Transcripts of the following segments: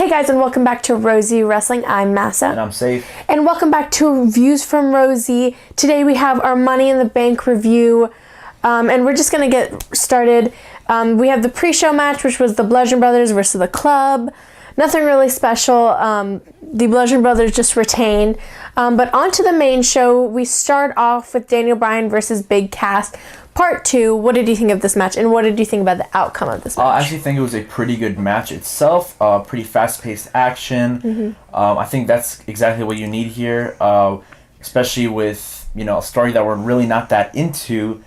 Hey guys, and welcome back to Rosie Wrestling. I'm Massa. And I'm Safe. And welcome back to Views from Rosie. Today we have our Money in the Bank review, and we're just going to get started. We have the pre-show match, which was the Bludgeon Brothers versus the Club. Nothing really special. The Bludgeon Brothers just retained. But on to the main show. We start off with Daniel Bryan versus Big Cass. Part 2, what did you think of this match, and what did you think about the outcome of this match? I actually think it was a pretty good match itself. Pretty fast-paced action. Mm-hmm. I think that's exactly what you need here, especially with a story that we're really not that into.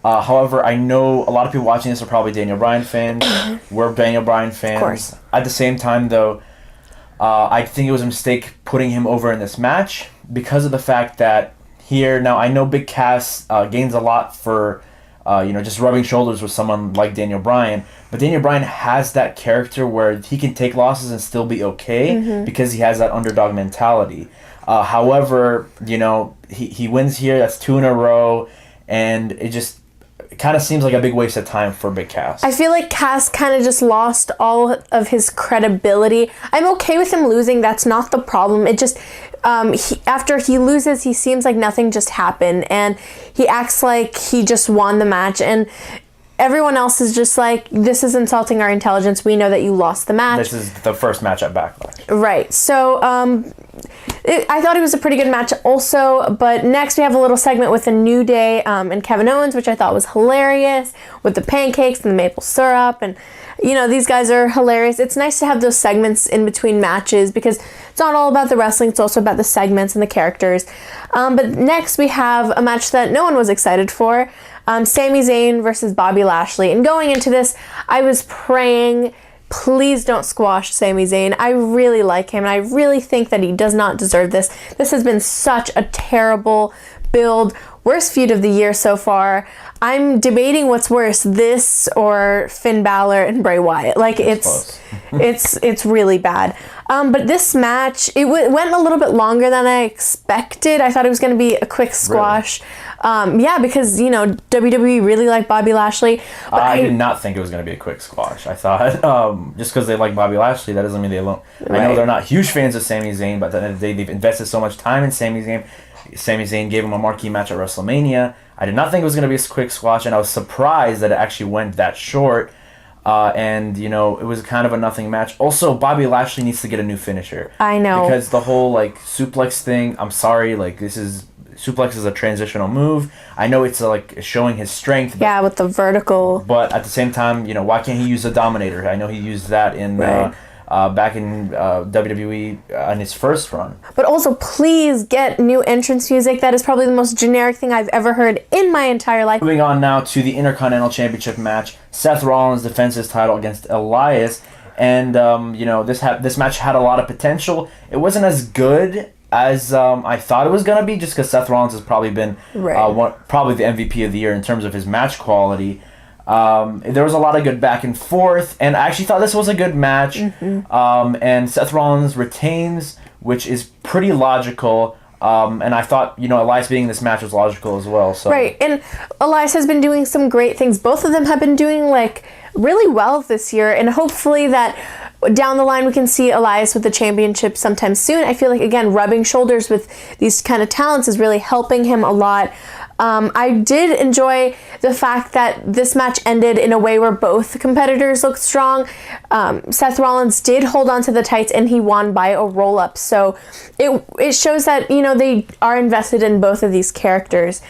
However, I know a lot of people watching this are probably Daniel Bryan fans. We're Daniel Bryan fans. Of course. At the same time, though, I think it was a mistake putting him over in this match because of the fact that here, now I know Big Cass gains a lot for just rubbing shoulders with someone like Daniel Bryan. But Daniel Bryan has that character where he can take losses and still be okay because he has that underdog mentality. However, he wins here. That's 2 in a row. And it kind of seems like a big waste of time for Big Cass. I feel like Cass kind of just lost all of his credibility. I'm okay with him losing. That's not the problem. It just... after he loses, he seems like nothing just happened, and he acts like he just won the match, and everyone else is just like, this is insulting our intelligence. We know that you lost the match. This is the first match at Backlash. Right. So, I thought it was a pretty good match also, but next we have a little segment with the New Day and Kevin Owens, which I thought was hilarious, with the pancakes and the maple syrup, and these guys are hilarious. It's nice to have those segments in between matches because it's not all about the wrestling, it's also about the segments and the characters. But next we have a match that no one was excited for, Sami Zayn versus Bobby Lashley. And going into this, I was praying, please don't squash Sami Zayn. I really like him, and I really think that he does not deserve this. This has been such a terrible build. Worst feud of the year so far. I'm debating what's worse, this or Finn Balor and Bray Wyatt. Like, it's really bad. But this match, it went a little bit longer than I expected. I thought it was going to be a quick squash. Really? Because, WWE really liked Bobby Lashley. But I did not think it was going to be a quick squash. I thought, just because they like Bobby Lashley, that doesn't mean they don't. Right. I know they're not huge fans of Sami Zayn, but they've invested so much time in Sami Zayn. Sami Zayn gave him a marquee match at WrestleMania. I did not think it was going to be a quick squash, and I was surprised that it actually went that short. And it was kind of a nothing match. Also, Bobby Lashley needs to get a new finisher. I know. Because the whole, suplex thing, I'm sorry, suplex is a transitional move. I know it's, showing his strength. Yeah, with the vertical. But at the same time, why can't he use the Dominator? I know he used that in... Right. Back in WWE on his first run. But also, please get new entrance music. That is probably the most generic thing I've ever heard in my entire life. Moving on now to the Intercontinental Championship match. Seth Rollins defends his title against Elias. And, this match had a lot of potential. It wasn't as good as I thought it was going to be, just because Seth Rollins has probably been probably the MVP of the year in terms of his match quality. There was a lot of good back and forth, and I actually thought this was a good match. And Seth Rollins retains, which is pretty logical. And I thought, Elias being in this match was logical as well. So. Right, and Elias has been doing some great things. Both of them have been doing, really well this year, and hopefully that down the line we can see Elias with the championship sometime soon. I feel like, again, rubbing shoulders with these kind of talents is really helping him a lot. I did enjoy the fact that this match ended in a way where both competitors looked strong. Seth Rollins did hold on to the tights, and he won by a roll-up. So it shows that, they are invested in both of these characters.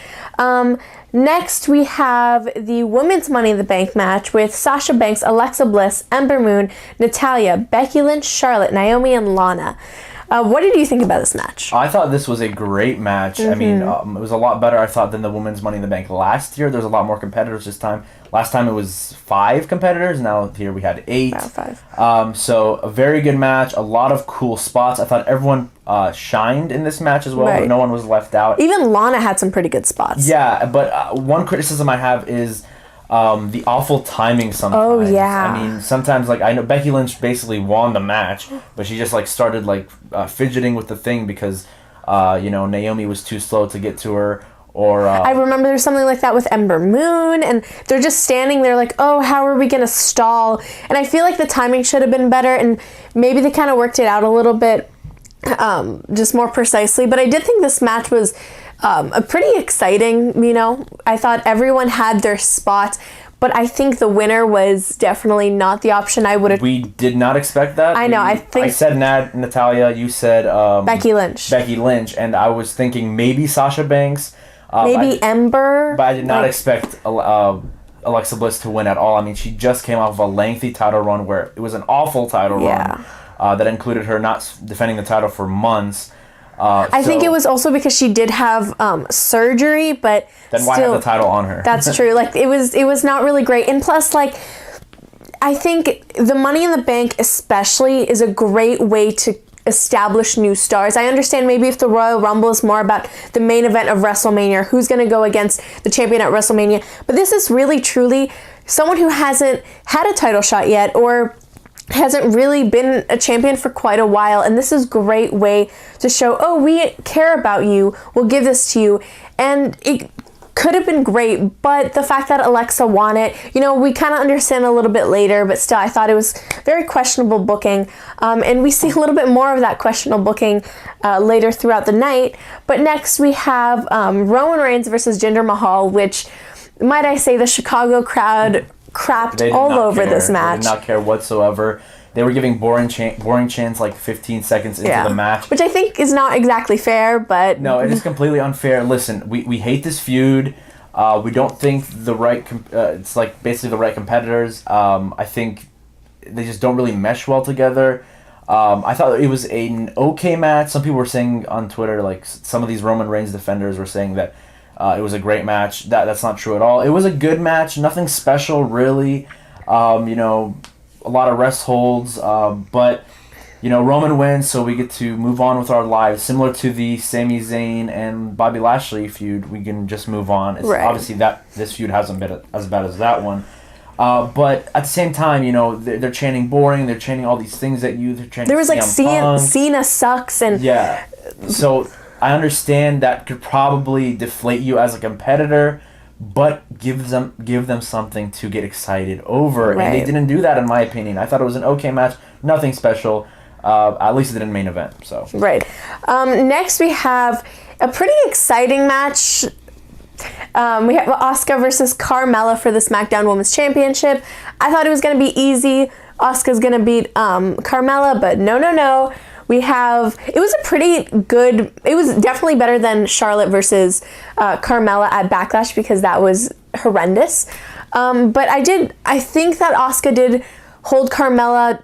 Next, we have the Women's Money in the Bank match with Sasha Banks, Alexa Bliss, Ember Moon, Natalya, Becky Lynch, Charlotte, Naomi, and Lana. What did you think about this match? I thought this was a great match. I mean, it was a lot better, I thought, than the Women's Money in the Bank last year. There's a lot more competitors this time. Last time it was 5 competitors. Now here we had 8. Wow, 5. So a very good match. A lot of cool spots. I thought everyone shined in this match as well. Right. No one was left out. Even Lana had some pretty good spots. Yeah, but one criticism I have is the awful timing sometimes. Oh, yeah. I mean, sometimes, I know Becky Lynch basically won the match, but she just, started, fidgeting with the thing because, Naomi was too slow to get to her. or I remember there's something like that with Ember Moon, and they're just standing there like, oh, how are we going to stall? And I feel like the timing should have been better, and maybe they kind of worked it out a little bit just more precisely. But I did think this match was a pretty exciting, I thought everyone had their spot, but I think the winner was definitely not the option I would have. We did not expect that. I know, I said Natalia, you said Becky Lynch. Becky Lynch, and I was thinking maybe Sasha Banks. Maybe Ember. But I did not expect Alexa Bliss to win at all. I mean, she just came off of a lengthy title run where it was an awful title run that included her not defending the title for months. I think it was also because she did have surgery, but then why have the title on her? That's true. Like it was not really great, and plus, like I think the Money in the Bank especially is a great way to establish new stars. I understand maybe if the Royal Rumble is more about the main event of WrestleMania, who's going to go against the champion at WrestleMania, but this is really truly someone who hasn't had a title shot yet or hasn't really been a champion for quite a while, and this is a great way to show, oh, we care about you, we'll give this to you. And it could have been great, but the fact that Alexa won it, we kind of understand a little bit later, but still I thought it was very questionable booking, and we see a little bit more of that questionable booking later throughout the night. But next we have Roman Reigns versus Jinder Mahal, which, might I say, the Chicago crowd crapped all over this match. They did not care whatsoever. They were giving boring chants like 15 seconds into the match. Which I think is not exactly fair, but... No, it is completely unfair. Listen, we hate this feud. We don't think it's like basically the right competitors. I think they just don't really mesh well together. I thought it was an okay match. Some people were saying on Twitter, like some of these Roman Reigns defenders were saying that it was a great match. That's not true at all. It was a good match. Nothing special, really. A lot of rest holds. But, Roman wins, so we get to move on with our lives. Similar to the Sami Zayn and Bobby Lashley feud, we can just move on. It's obviously this feud hasn't been as bad as that one. But at the same time, they're chanting boring. They're chanting all these things at you. They're chanting there was like Cena sucks and... Yeah. So... I understand that could probably deflate you as a competitor, but give them something to get excited over. Right. And they didn't do that, in my opinion. I thought it was an okay match, nothing special. At least it didn't main event. So right. Next we have a pretty exciting match. We have Asuka versus Carmella for the SmackDown Women's Championship. I thought it was going to be easy. Asuka's going to beat Carmella, but no. It was definitely better than Charlotte versus Carmella at Backlash, because that was horrendous. But I think that Asuka did hold Carmella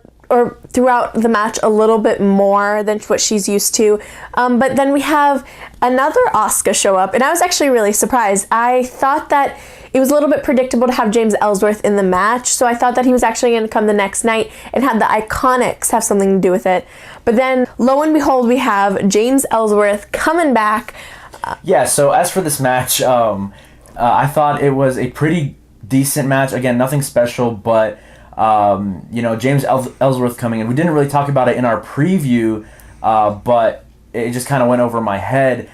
throughout the match a little bit more than what she's used to. But then we have another Asuka show up, and I was actually really surprised. I thought that it was a little bit predictable to have James Ellsworth in the match, so I thought that he was actually going to come the next night and have the Iconics have something to do with it. But then, lo and behold, we have James Ellsworth coming back. So as for this match, I thought it was a pretty decent match. Again, nothing special, but James Ellsworth coming in. We didn't really talk about it in our preview, but it just kind of went over my head.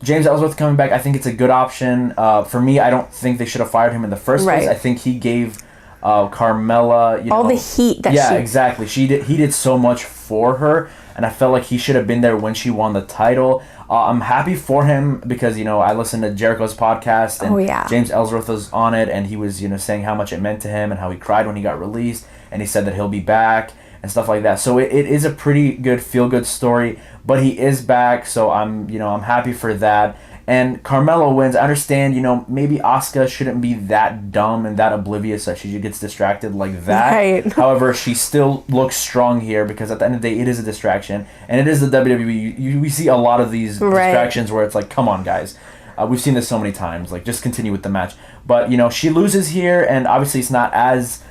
James Ellsworth coming back, I think it's a good option. For me, I don't think they should have fired him in the first place. I think he gave Carmella, all the heat that exactly. He did so much for her, and I felt like he should have been there when she won the title. I'm happy for him because I listened to Jericho's podcast, and James Ellsworth was on it, and he was saying how much it meant to him and how he cried when he got released, and he said that he'll be back and stuff like that. So it is a pretty good feel-good story, but he is back, so I'm happy for that. And Carmella wins. I understand, maybe Asuka shouldn't be that dumb and that oblivious that she gets distracted like that. Right. However, she still looks strong here because at the end of the day, it is a distraction. And it is the WWE. We see a lot of these distractions where it's like, come on, guys. We've seen this so many times. Like, just continue with the match. But, she loses here, and obviously it's not as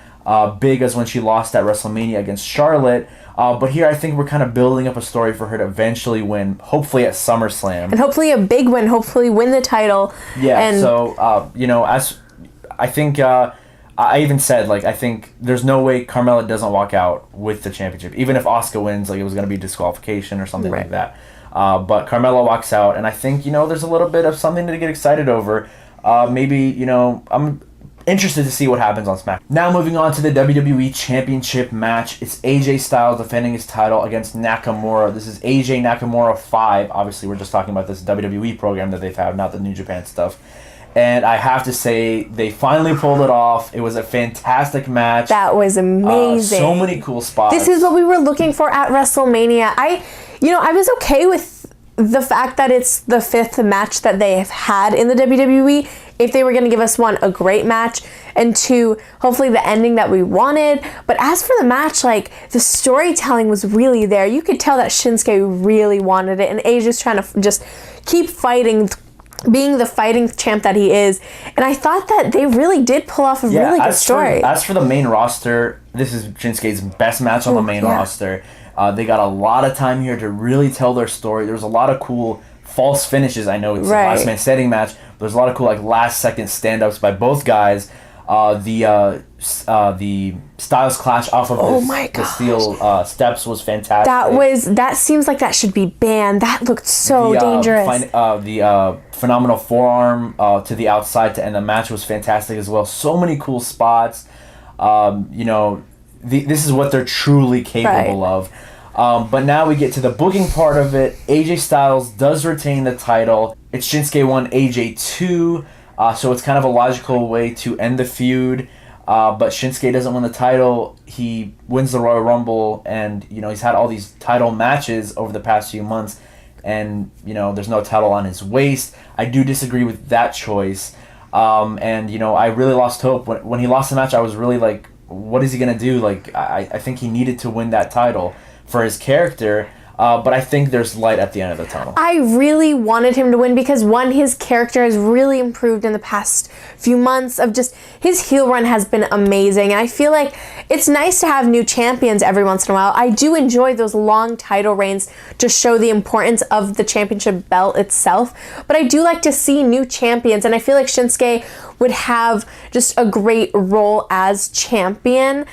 big as when she lost at WrestleMania against Charlotte. But here I think we're kind of building up a story for her to eventually win, hopefully at SummerSlam. And hopefully a big win, hopefully win the title. Yeah, as I think, I even said, I think there's no way Carmella doesn't walk out with the championship. Even if Asuka wins, it was going to be disqualification or something like that. But Carmella walks out, and I think, there's a little bit of something to get excited over. Maybe, I'm interested to see what happens on SmackDown. Now moving on to the WWE Championship match. It's AJ Styles defending his title against Nakamura. This is AJ Nakamura 5. Obviously, we're just talking about this WWE program that they've had, not the New Japan stuff. And I have to say, they finally pulled it off. It was a fantastic match. That was amazing. So many cool spots. This is what we were looking for at WrestleMania. I was okay with the fact that it's the 5th match that they have had in the WWE. If they were going to give us 1, a great match, and 2, hopefully the ending that we wanted. But as for the match, the storytelling was really there. You could tell that Shinsuke really wanted it, and AJ's trying to just keep fighting, being the fighting champ that he is. And I thought that they really did pull off a really good story. As for the main roster, this is Shinsuke's best match on the main roster. They got a lot of time here to really tell their story. There's a lot of cool false finishes. I know it's a last man standing match, but there's a lot of cool last second stand-ups by both guys. The Styles clash off of the steel steps was fantastic. That seems like that should be banned. That looked so dangerous. The phenomenal forearm to the outside to end the match was fantastic as well. So many cool spots. This is what they're truly capable of. But now we get to the booking part of it. AJ Styles does retain the title. It's Shinsuke 1, AJ 2. So it's kind of a logical way to end the feud. But Shinsuke doesn't win the title. He wins the Royal Rumble, and he's had all these title matches over the past few months, and there's no title on his waist. I do disagree with that choice. I really lost hope when he lost the match. I was really like, what is he gonna do? I think he needed to win that title for his character. But I think there's light at the end of the tunnel. I really wanted him to win because, one, his character has really improved in the past few months of just, his heel run has been amazing. And I feel like it's nice to have new champions every once in a while. I do enjoy those long title reigns to show the importance of the championship belt itself. But I do like to see new champions. And I feel like Shinsuke would have just a great role as champion.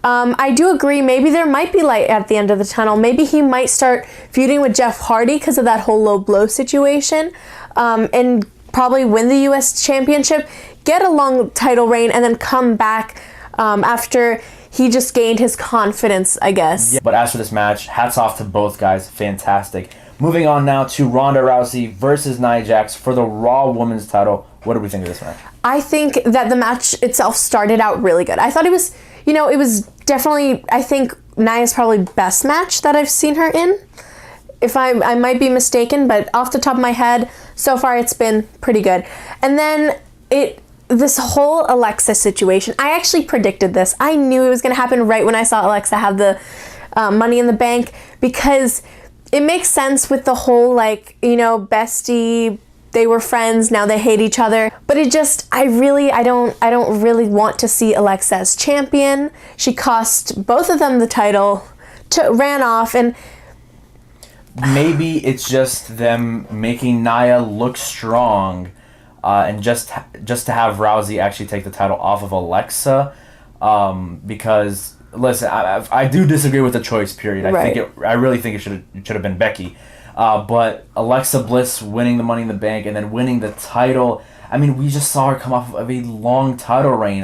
I do agree, maybe there might be light at the end of the tunnel. Maybe he might start feuding with Jeff Hardy because of that whole low blow situation, and probably win the U.S. Championship, get a long title reign, and then come back after he just gained his confidence, I guess. Yeah, but as for this match, hats off to both guys. Fantastic. Moving on now to Ronda Rousey versus Nia Jax for the Raw Women's title. What do we think of this match? I think that the match itself started out really good. I thought it was, it was definitely, I think, Nia's probably best match that I've seen her in. If I might be mistaken, but off the top of my head, so far it's been pretty good. And then this whole Alexa situation, I actually predicted this. I knew it was going to happen right when I saw Alexa have the Money in the Bank, because it makes sense with the whole, bestie, they were friends, now they hate each other. But it just, I don't really want to see Alexa as champion. She cost both of them the title, ran off, and maybe it's just them making Nia look strong, and just to have Rousey actually take the title off of Alexa, because listen, I do disagree with the choice. Period. I really think it should have been Becky. But Alexa Bliss winning the Money in the Bank and then winning the title, I mean, we just saw her come off of a long title reign.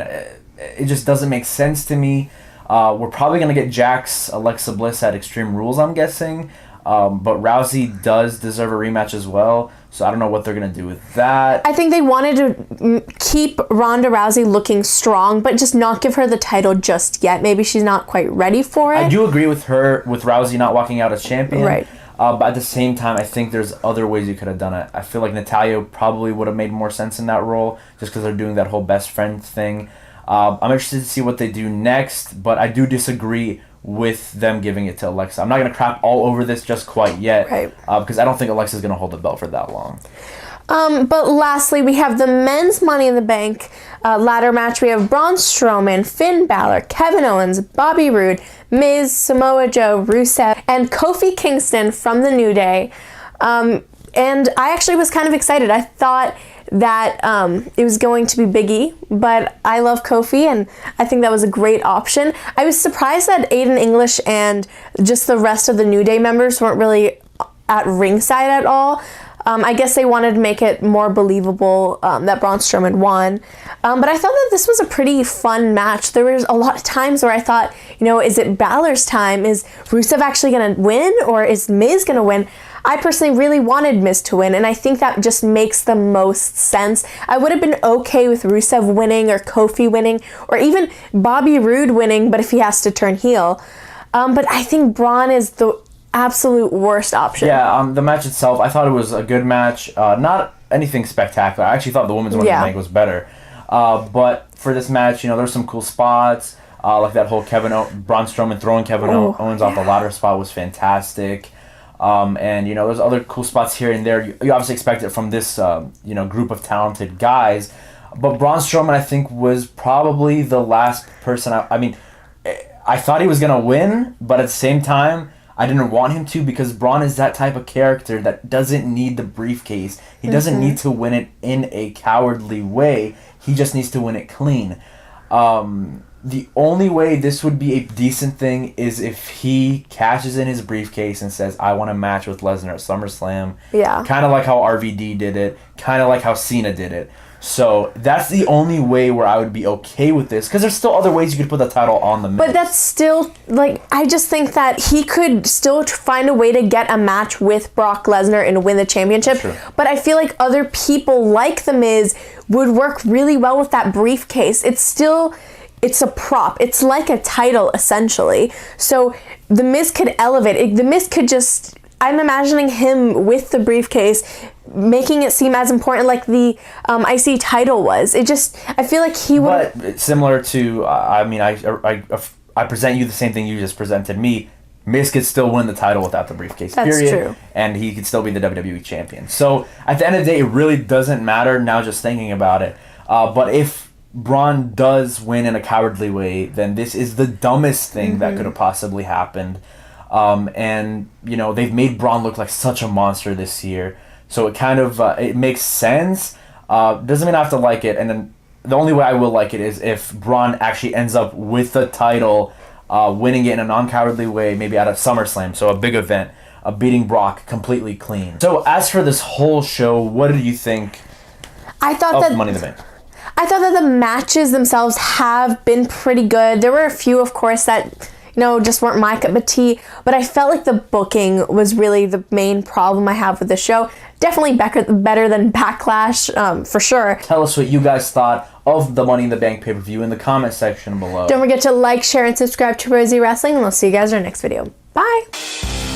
It just doesn't make sense to me. We're probably going to get Jax, Alexa Bliss at Extreme Rules, I'm guessing. But Rousey does deserve a rematch as well, so I don't know what they're going to do with that. I think they wanted to keep Ronda Rousey looking strong, but just not give her the title just yet. Maybe she's not quite ready for it. I do agree with Rousey not walking out as champion. Right. But at the same time, I think there's other ways you could have done it. I feel like Natalya probably would have made more sense in that role, just because they're doing that whole best friend thing. I'm interested to see what they do next, but I do disagree with them giving it to Alexa. I'm not going to crap all over this just quite yet, right, because I don't think Alexa's going to hold the belt for that long. But lastly, we have the men's Money in the Bank ladder match. We have Braun Strowman, Finn Balor, Kevin Owens, Bobby Roode, Miz, Samoa Joe, Rusev, and Kofi Kingston from the New Day. And I actually was kind of excited. I thought that it was going to be Big E, but I love Kofi, and I think that was a great option. I was surprised that Aiden English and just the rest of the New Day members weren't really at ringside at all. I guess they wanted to make it more believable that Braun Strowman won. But I thought that this was a pretty fun match. There was a lot of times where I thought, is it Balor's time? Is Rusev actually going to win, or is Miz going to win? I personally really wanted Miz to win, and I think that just makes the most sense. I would have been okay with Rusev winning, or Kofi winning, or even Bobby Roode winning, but if he has to turn heel. But I think Braun is the absolute worst option. Yeah, the match itself, I thought it was a good match. Not anything spectacular. I actually thought the women's Money in the Bank was better. But for this match, there's some cool spots. Like that whole Braun Strowman throwing Kevin Owens off the ladder spot was fantastic. And there's other cool spots here and there. You obviously expect it from this group of talented guys. But Braun Strowman, I think, was probably the last person. I thought he was gonna win, but at the same time, I didn't want him to, because Braun is that type of character that doesn't need the briefcase. He doesn't need to win it in a cowardly way. He just needs to win it clean. The only way this would be a decent thing is if he cashes in his briefcase and says, I want a match with Lesnar at SummerSlam. Yeah. Kind of like how RVD did it. Kind of like how Cena did it. So that's the only way where I would be okay with this, because there's still other ways you could put the title on the Miz. But that's still, I just think that he could still find a way to get a match with Brock Lesnar and win the championship. Sure. But I feel like other people like The Miz would work really well with that briefcase. It's a prop. It's like a title, essentially. So The Miz could elevate it. The Miz could just... I'm imagining him with the briefcase, making it seem as important like the IC title was. I feel like he would... But similar to, I present you the same thing you just presented me. Miz could still win the title without the briefcase, period. True. And he could still be the WWE champion. So at the end of the day, it really doesn't matter now just thinking about it. But if Braun does win in a cowardly way, then this is the dumbest thing that could have possibly happened. And they've made Braun look like such a monster this year, so it kind of it makes sense. Doesn't mean I have to like it, and then the only way I will like it is if Braun actually ends up with the title, winning it in a non-cowardly way, maybe at a SummerSlam, so a big event, beating Brock completely clean. So as for this whole show, what did you think of Money in the Bank? I thought that the matches themselves have been pretty good. There were a few, of course, that just weren't my cup of tea, but I felt like the booking was really the main problem I have with the show. Definitely better than Backlash, for sure. Tell us what you guys thought of the Money in the Bank pay-per-view in the comment section below. Don't forget to like, share, and subscribe to Rosie Wrestling, and we'll see you guys in our next video. Bye!